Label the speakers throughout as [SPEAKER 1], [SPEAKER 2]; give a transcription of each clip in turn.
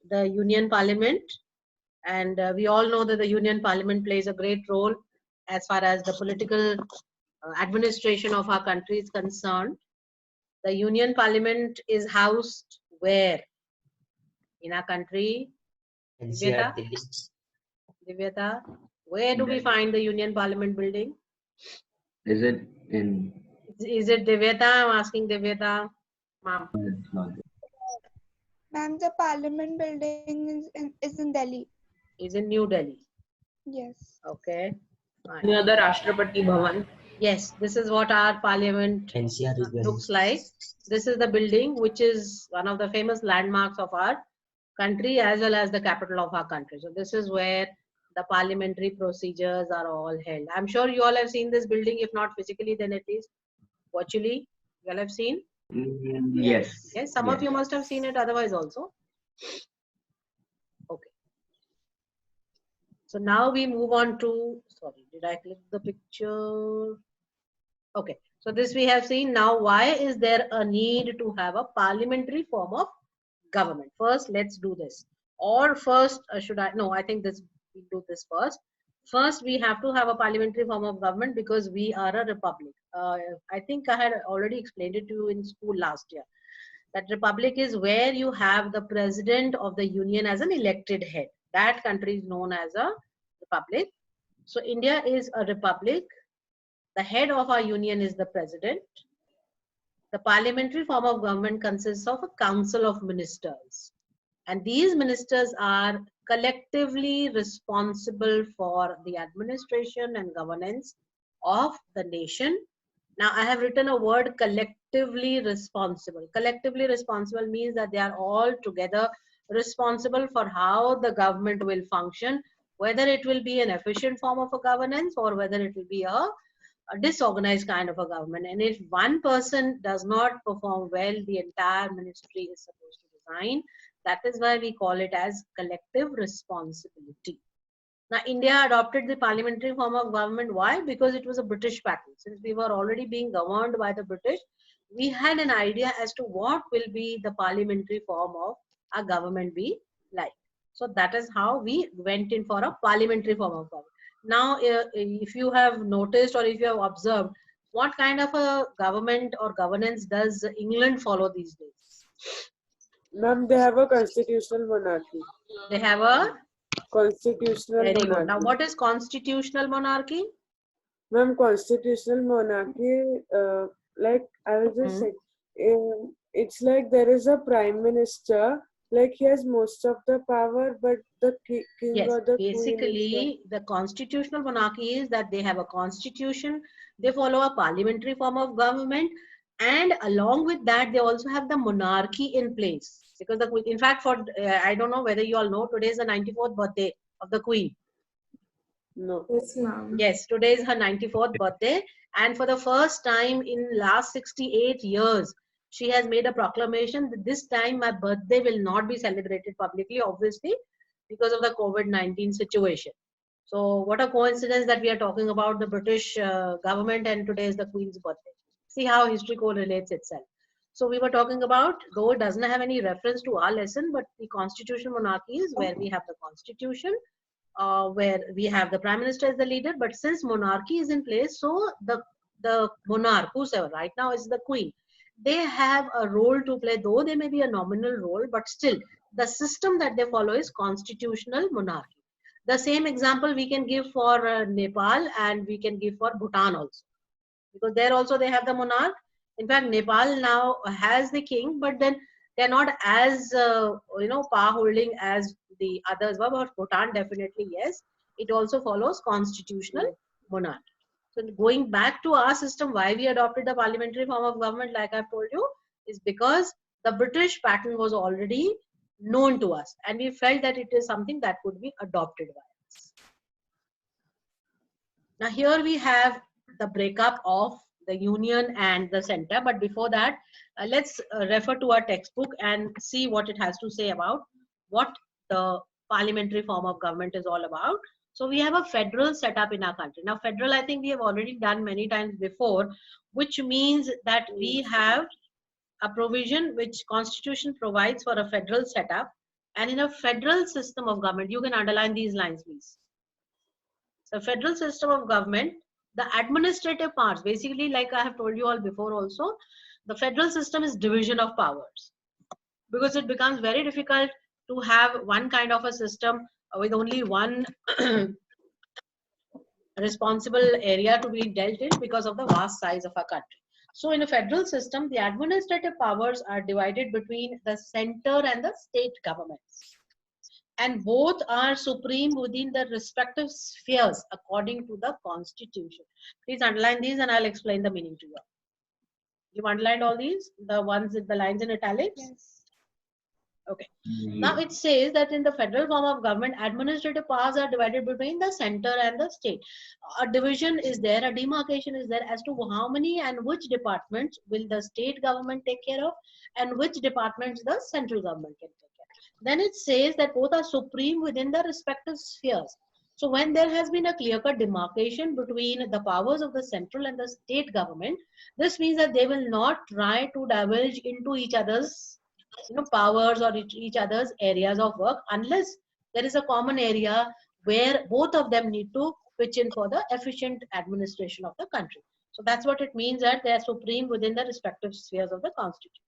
[SPEAKER 1] the Union Parliament. And we all know that the Union Parliament plays a great role as far as the political administration of our country is concerned. The Union Parliament is housed where in our country?
[SPEAKER 2] NCR,
[SPEAKER 1] Divyata?
[SPEAKER 2] Delhi.
[SPEAKER 1] Divyata, where do we find the Union Parliament building?
[SPEAKER 3] Is it in?
[SPEAKER 1] Is it Divyata? I'm asking Divyata. Ma'am.
[SPEAKER 3] It's not.
[SPEAKER 4] Ma'am, the Parliament building is in Delhi.
[SPEAKER 1] Is in New Delhi.
[SPEAKER 4] Yes.
[SPEAKER 1] Okay. Fine.
[SPEAKER 5] Near the Rashtrapati Bhavan.
[SPEAKER 1] Yes, this is what our parliament
[SPEAKER 2] NCR is
[SPEAKER 1] looks like. This is the building which is one of the famous landmarks of our country as well as the capital of our country. So this is where the parliamentary procedures are all held. I'm sure you all have seen this building, if not physically, then at least virtually. You all have seen?
[SPEAKER 3] Yes.
[SPEAKER 1] Yes, some of you must have seen it otherwise also. Okay. So now we move on to, sorry, did I click the picture? Okay, so this we have seen. Now, why is there a need to have a parliamentary form of government? First, let's do this. Or first, should I? No, I think this we do this first. First, we have to have a parliamentary form of government because we are a republic. I think I had already explained it to you in school last year. That republic is where you have the president of the union as an elected head. That country is known as a republic. So India is a republic. The head of our union is the president. The parliamentary form of government consists of a council of ministers. And these ministers are collectively responsible for the administration and governance of the nation. Now, I have written a word collectively responsible. Collectively responsible means that they are all together responsible for how the government will function, whether it will be an efficient form of a governance or whether it will be a disorganized kind of a government. And if one person does not perform well, the entire ministry is supposed to resign. That is why we call it as collective responsibility. Now, India adopted the parliamentary form of government. Why? Because it was a British pattern. Since we were already being governed by the British, we had an idea as to what will be the parliamentary form of our government be like. So that is how we went in for a parliamentary form of government. Now, if you have noticed or if you have observed, what kind of a government or governance does England follow these days?
[SPEAKER 6] Ma'am, they have a constitutional monarchy.
[SPEAKER 1] They have a
[SPEAKER 6] Constitutional
[SPEAKER 1] very
[SPEAKER 6] monarchy.
[SPEAKER 1] good. Now, what is constitutional monarchy?
[SPEAKER 6] Ma'am, constitutional monarchy, like I was just saying, it's like there is a prime minister, like he has most of the power, but the king
[SPEAKER 1] Yes,
[SPEAKER 6] or the
[SPEAKER 1] basically the constitutional monarchy is that they have a constitution, they follow a parliamentary form of government, and along with that they also have the monarchy in place. Because the in fact, for I don't know whether you all know, today is the 94th birthday of the Queen.
[SPEAKER 6] No.
[SPEAKER 5] Yes, ma'am.
[SPEAKER 1] Yes, today is her 94th birthday, and for the first time in last 68 years, she has made a proclamation that this time my birthday will not be celebrated publicly, obviously, because of the COVID-19 situation. So what a coincidence that we are talking about the British government and today is the Queen's birthday. See how history correlates itself. So we were talking about, though it doesn't have any reference to our lesson, but the constitutional monarchy is where we have the constitution, where we have the prime minister as the leader. But since monarchy is in place, so the monarch, whosoever, right now is the Queen, they have a role to play, though they may be a nominal role, but still the system that they follow is constitutional monarchy. The same example we can give for Nepal, and we can give for Bhutan also, because there also they have the monarch. In fact, Nepal now has the king, but then they're not as power holding as the others were. But Bhutan definitely yes, it also follows constitutional monarchy. So going back to our system, why we adopted the parliamentary form of government, like I've told you, is because the British pattern was already known to us, and we felt that it is something that could be adopted by us. Now here we have the breakup of the union and the center, but before that, let's refer to our textbook and see what it has to say about what the parliamentary form of government is all about. So we have a federal setup in our country. Now federal, I think we have already done many times before, which means that we have a provision which constitution provides for a federal setup, And in a federal system of government, you can underline these lines, please. The federal system of government, the administrative parts, basically, like I have told you all before also, the federal system is division of powers, because it becomes very difficult to have one kind of a system with only one responsible area to be dealt in because of the vast size of our country. So in a federal system, the administrative powers are divided between the center and the state governments. And both are supreme within the respective spheres according to the constitution. Please underline these and I'll explain the meaning to you. You've underlined all these? The ones with the lines in italics?
[SPEAKER 4] Yes.
[SPEAKER 1] Okay. Now it says that in the federal form of government, administrative powers are divided between the center and the state. A division is there, a demarcation is there as to how many and which departments will the state government take care of and which departments the central government can take care of. Then it says that both are supreme within the respective spheres. So when there has been a clear-cut demarcation between the powers of the central and the state government, this means that they will not try to divulge into each other's powers or each other's areas of work unless there is a common area where both of them need to pitch in for the efficient administration of the country. So that's what it means, that they are supreme within the respective spheres of the constitution.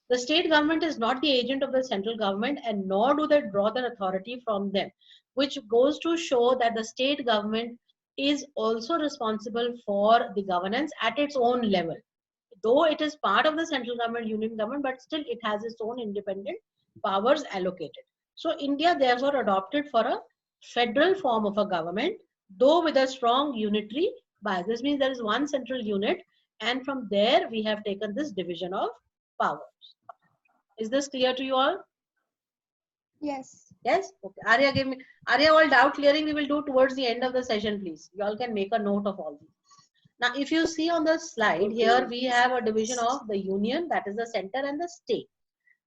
[SPEAKER 1] The state government is not the agent of the central government and nor do they draw their authority from them, which goes to show that the state government is also responsible for the governance at its own level. Though it is part of the central government, union government, but still it has its own independent powers allocated. So India therefore adopted for a federal form of a government, though with a strong unitary bias. This means there is one central unit and from there we have taken this division of powers. Is this clear to you all?
[SPEAKER 4] Yes.
[SPEAKER 1] Yes? Okay. Arya, give me, Arya, all doubt clearing we will do towards the end of the session, please. You all can make a note of all these. Now, if you see on the slide, here we have a division of the union, that is the center, and the state.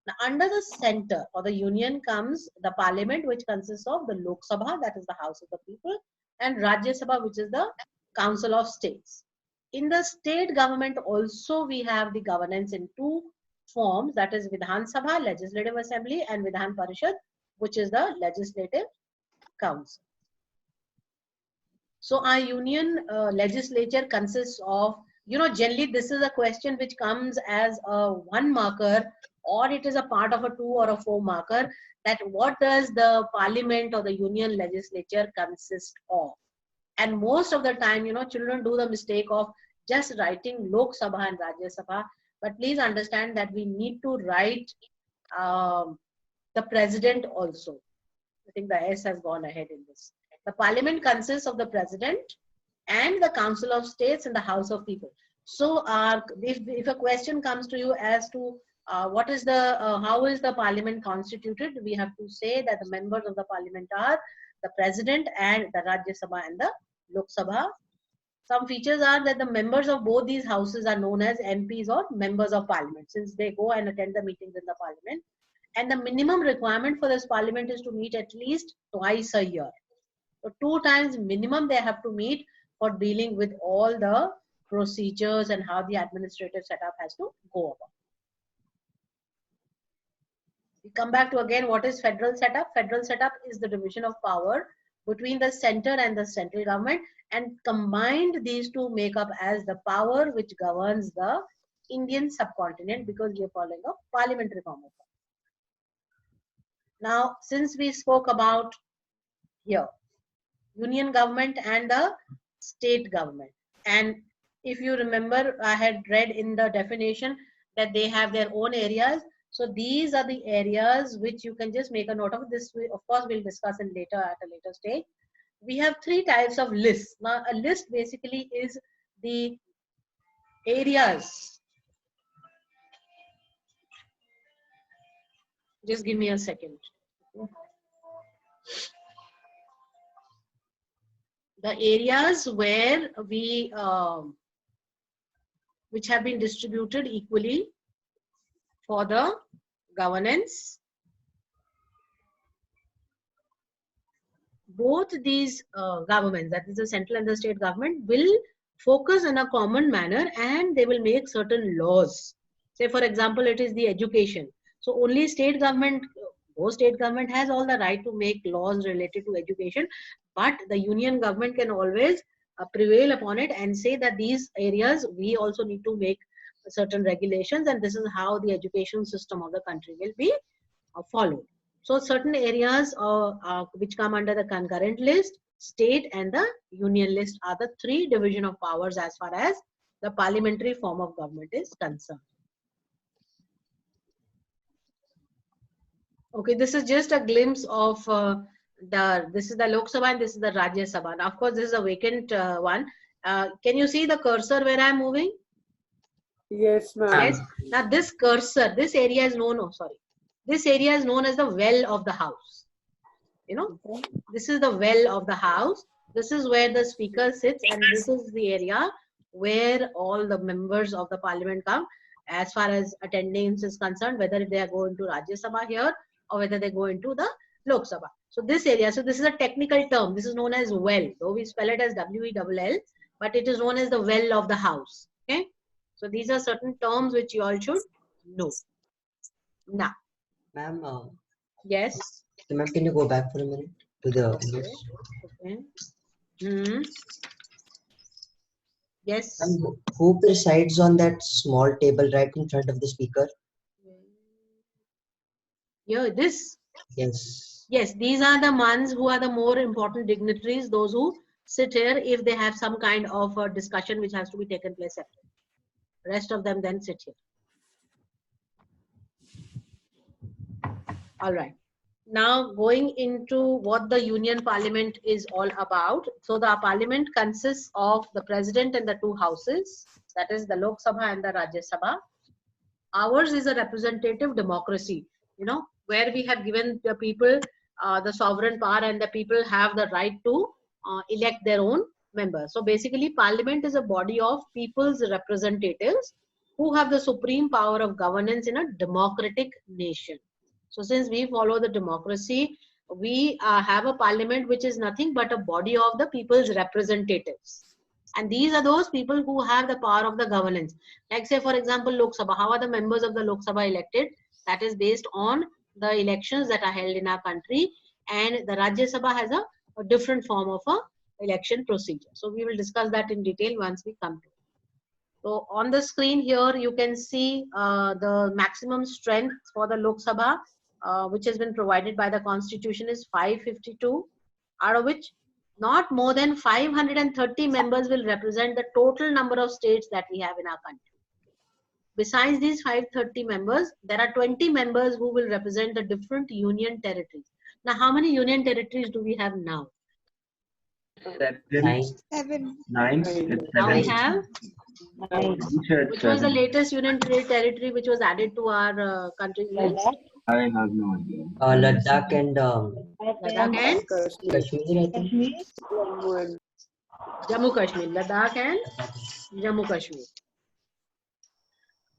[SPEAKER 1] Now, under the center or the union comes the parliament, which consists of the Lok Sabha, that is the House of the People, and Rajya Sabha, which is the Council of States. In the state government also, we have the governance in two forms, that is Vidhan Sabha, Legislative Assembly, and Vidhan Parishad, which is the Legislative Council. So our union legislature consists of, generally this is a question which comes as a 1 marker or it is a part of a 2 or a 4 marker, that what does the parliament or the union legislature consist of? And most of the time, children do the mistake of just writing Lok Sabha and Rajya Sabha. But please understand that we need to write the president also. I think the S has gone ahead in this. The parliament consists of the president and the Council of States and the House of People. So if a question comes to you as to what is the how is the parliament constituted, we have to say that the members of the parliament are the president and the Rajya Sabha and the Lok Sabha. Some features are that the members of both these houses are known as MPs or members of parliament, since they go and attend the meetings in the parliament. And the minimum requirement for this parliament is to meet at least twice a year. So 2 times minimum they have to meet for dealing with all the procedures and how the administrative setup has to go about. We come back to again what is federal setup. Federal setup is the division of power between the center and the central government, and combined these two make up as the power which governs the Indian subcontinent, because we are following a parliamentary form of government. Now, since we spoke about here union government and the state government, and if you remember, I had read in the definition that they have their own areas. So these are the areas which you can just make a note of. This, of course, we'll discuss in later at a later stage. We have 3 types of lists. Now, a list basically is the areas. Just give me a second. The areas where we, which have been distributed equally for the governance. Both these governments, that is the central and the state government, will focus in a common manner and they will make certain laws. Say for example, it is the education. So only state government Though state government has all the right to make laws related to education, but the union government can always prevail upon it and say that these areas we also need to make certain regulations, and this is how the education system of the country will be followed. So certain areas which come under the concurrent list, state and the union list are the three division of powers as far as the parliamentary form of government is concerned. Okay, this is just a glimpse of this is the Lok Sabha and this is the Rajya Sabha. Now, of course, this is a vacant one. Can you see the cursor where I am moving?
[SPEAKER 6] Yes, ma'am.
[SPEAKER 1] Yes. Now, this cursor, this area is known. Oh, sorry. This area is known as the well of the house. You know, this is the well of the house. This is where the speaker sits, and this is the area where all the members of the parliament come. As far as attendance is concerned, whether they are going to Rajya Sabha here or whether they go into the Lok Sabha. So this area, so this is a technical term. This is known as well, though we spell it as W-E-L-L, but it is known as the well of the house. Okay. So these are certain terms which you all should know. Now,
[SPEAKER 2] Ma'am,
[SPEAKER 1] yes.
[SPEAKER 2] ma'am, can you go back for a minute to the
[SPEAKER 1] Okay. Okay. Yes.
[SPEAKER 2] Ma'am, who presides on that small table right in front of the speaker?
[SPEAKER 1] Yeah, this.
[SPEAKER 2] Yes.
[SPEAKER 1] Yes, these are the ones who are the more important dignitaries, those who sit here if they have some kind of a discussion which has to be taken place separately. Rest of them then sit here. All right. Now going into what the union parliament is all about. So the parliament consists of the president and the two houses, that is the Lok Sabha and the Rajya Sabha. Ours is a representative democracy, you know, where we have given the people the sovereign power and the people have the right to elect their own members. So basically parliament is a body of people's representatives who have the supreme power of governance in a democratic nation. So since we follow the democracy, we have a parliament which is nothing but a body of the people's representatives. And these are those people who have the power of the governance. Like say for example, Lok Sabha. How are the members of the Lok Sabha elected? That is based on the elections that are held in our country. And the Rajya Sabha has a different form of a election procedure. So we will discuss that in detail once we come to it. So on the screen here, you can see the maximum strength for the Lok Sabha, which has been provided by the constitution is 552, out of which not more than 530 members will represent the total number of states that we have in our country. Besides these 530 members, there are 20 members who will represent the different union territories. Now, how many union territories do we have now?
[SPEAKER 2] 9.
[SPEAKER 4] 7.
[SPEAKER 3] 9.
[SPEAKER 1] Now we have,
[SPEAKER 3] Sure,
[SPEAKER 1] which was the latest union territory which was added to our country's list?
[SPEAKER 3] I have no idea.
[SPEAKER 2] Ladakh and
[SPEAKER 1] Ladakh and
[SPEAKER 2] Kashmir, I think.
[SPEAKER 1] Jammu Kashmir. Ladakh and Jammu Kashmir.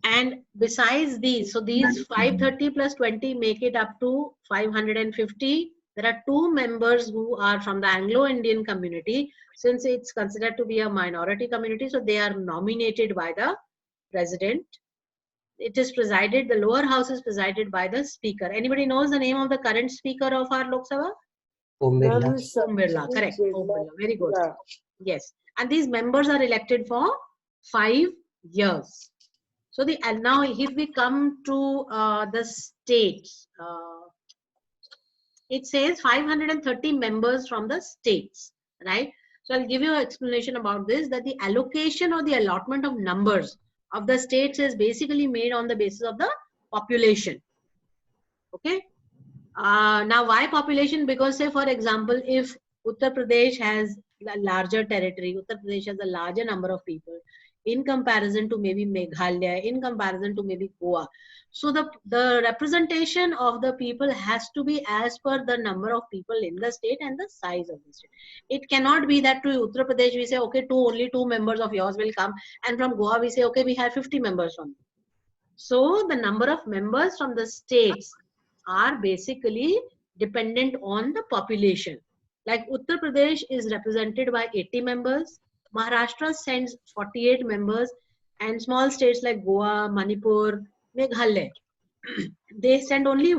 [SPEAKER 1] And besides these, so these 530 plus 20 make it up to 550. There are 2 members who are from the Anglo-Indian community. Since it's considered to be a minority community, so they are nominated by the president. It is presided, the lower house is presided by the speaker. Anybody knows the name of the current speaker of our Lok Sabha?
[SPEAKER 2] Om Birla.
[SPEAKER 1] Om Birla, correct. Om Birla, very good.
[SPEAKER 6] Yeah.
[SPEAKER 1] Yes. And these members are elected for 5 years. So and now if we come to the states, it says 530 members from the states, right? So I'll give you an explanation about this, that the allocation or the allotment of numbers of the states is basically made on the basis of the population. Okay. Now why population? Because say for example, if Uttar Pradesh has a larger territory, Uttar Pradesh has a larger number of people in comparison to maybe Meghalaya, in comparison to maybe Goa. So the representation of the people has to be as per the number of people in the state and the size of the state. It cannot be that to Uttar Pradesh we say, okay, only 2 members of yours will come, and from Goa we say, okay, we have 50 members from you. So the number of members from the states are basically dependent on the population. Like Uttar Pradesh is represented by 80 members, Maharashtra sends 48 members, and small states like Goa, Manipur, Meghalaya, they send only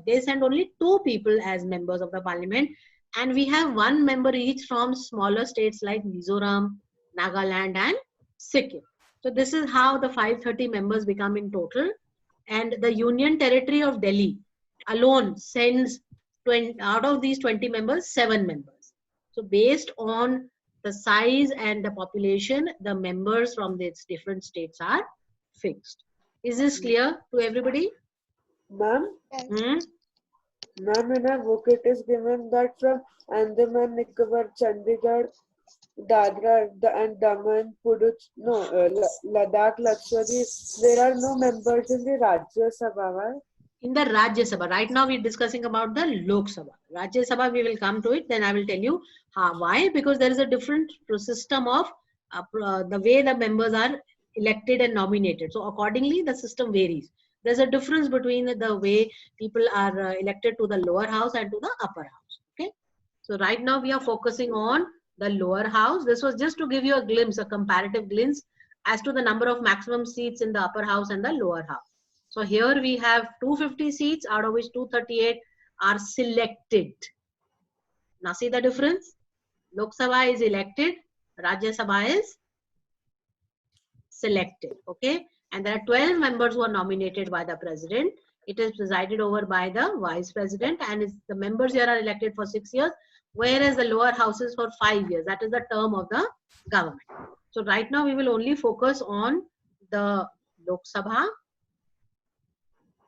[SPEAKER 1] they send only 2 people as members of the parliament, and we have 1 member each from smaller states like Mizoram, Nagaland, and Sikkim. So this is how the 530 members become in total. And the Union Territory of Delhi alone sends 20, out of these 20 members, 7 members. So based on the size and the population, the members from these different states are fixed. Is this clear to everybody?
[SPEAKER 6] Ma'am,
[SPEAKER 4] Yes.
[SPEAKER 1] Hmm?
[SPEAKER 6] ma'am, in our book it is given that from Andaman, Nicobar, Chandigarh, Dadra and Daman, Ladakh, Lakshadweep, there are no members in the Rajya Sabha. Why?
[SPEAKER 1] In the Rajya Sabha. Right now we're discussing about the Lok Sabha. Rajya Sabha, we will come to it, then I will tell you why. Because there is a different system of the way the members are elected and nominated. So accordingly, the system varies. There's a difference between the way people are elected to the lower house and to the upper house. Okay. So right now we are focusing on the lower house. This was just to give you a glimpse, a comparative glimpse as to the number of maximum seats in the upper house and the lower house. So here we have 250 seats, out of which 238 are selected. Now see the difference? Lok Sabha is elected, Rajya Sabha is selected. Okay. And there are 12 members who are nominated by the president. It is presided over by the vice president, and the members here are elected for 6 years, whereas the lower house is for 5 years. That is the term of the government. So right now we will only focus on the Lok Sabha.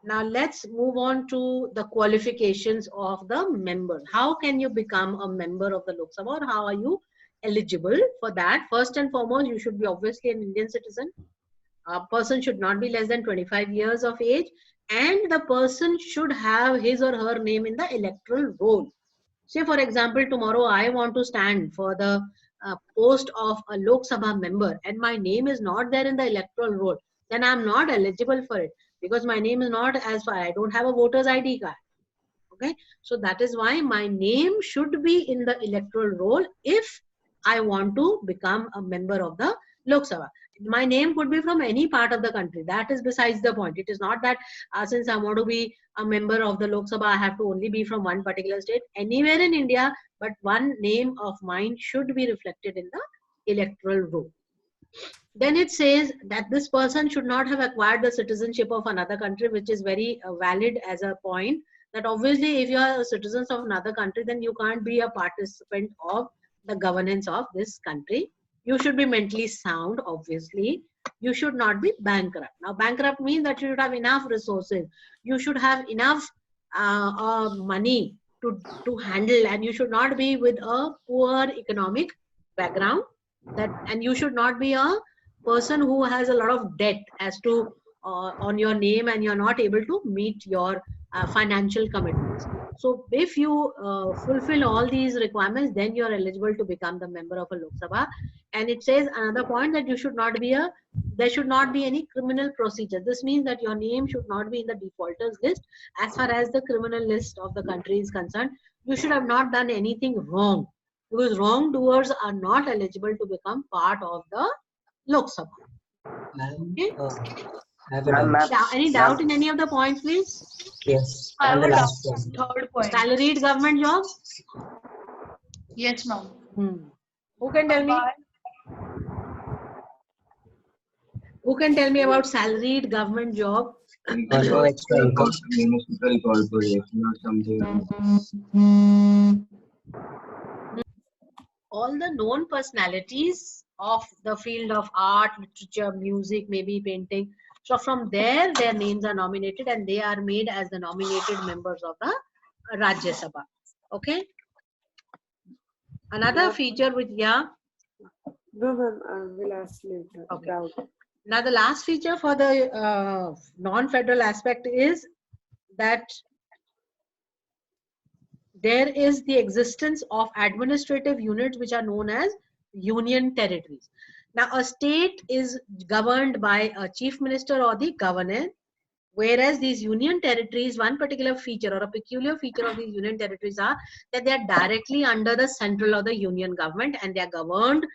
[SPEAKER 1] Now let's move on to the qualifications of the members. How can you become a member of the Lok Sabha, or how are you eligible for that? First and foremost, you should be obviously an Indian citizen. A person should not be less than 25 years of age, and the person should have his or her name in the electoral roll. Say for example, tomorrow I want to stand for the post of a Lok Sabha member and my name is not there in the electoral roll, then I am not eligible for it because my name is not as far. I don't have a voter's ID card. Okay, so that is why my name should be in the electoral roll if I want to become a member of the Lok Sabha. My name could be from any part of the country. That is besides the point. It is not that since I want to be a member of the Lok Sabha, I have to only be from one particular state. Anywhere in India, but one name of mine should be reflected in the electoral roll. Then it says that this person should not have acquired the citizenship of another country, which is very valid as a point. That obviously if you are citizens of another country, then you can't be a participant of the governance of this country. You should be mentally sound, obviously. You should not be bankrupt. Now, bankrupt means that you should have enough resources. You should have enough money to handle, and you should not be with a poor economic background. And you should not be a person who has a lot of debt as to on your name, and you're not able to meet your financial commitments. So if you fulfill all these requirements, then you are eligible to become the member of a Lok Sabha. And it says another point that you should not be there should not be any criminal procedure. This means that your name should not be in the defaulters list. As far as the criminal list of the country is concerned, you should have not done anything wrong, because wrongdoers are not eligible to become part of the Lok Sabha.
[SPEAKER 2] Ma'am,
[SPEAKER 1] Okay.
[SPEAKER 2] I have a doubt.
[SPEAKER 1] Any doubt in any of the points, please?
[SPEAKER 2] Yes,
[SPEAKER 5] I
[SPEAKER 2] and
[SPEAKER 5] have
[SPEAKER 2] the
[SPEAKER 5] a
[SPEAKER 2] last
[SPEAKER 5] doubt.
[SPEAKER 2] one.
[SPEAKER 5] Third point.
[SPEAKER 1] Salaried government job?
[SPEAKER 5] Yes, ma'am.
[SPEAKER 1] Who can tell me? Who can tell me about salaried government job?
[SPEAKER 2] No extra income.
[SPEAKER 3] Municipal corporation or something.
[SPEAKER 1] All the known personalities of the field of art, literature, music, maybe painting. So from there, their names are nominated and they are made as the nominated members of the Rajya Sabha. Okay. Another feature which, yeah.
[SPEAKER 6] No, ma'am, I will ask later.
[SPEAKER 1] Okay.
[SPEAKER 6] Doubt.
[SPEAKER 1] Now the last feature for the non-federal aspect is that there is the existence of administrative units which are known as union territories. Now a state is governed by a chief minister or the governor, whereas these union territories, one particular feature or a peculiar feature of these union territories are that they are directly under the central or the union government, and they are governed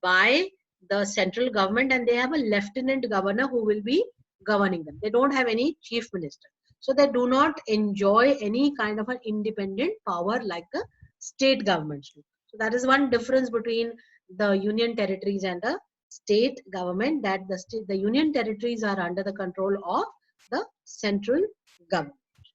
[SPEAKER 1] by the central government, and they have a lieutenant governor who will be governing them. They don't have any chief minister. So they do not enjoy any kind of an independent power like the state governments do. So that is one difference between the union territories and the state government, that the union territories are under the control of the central government.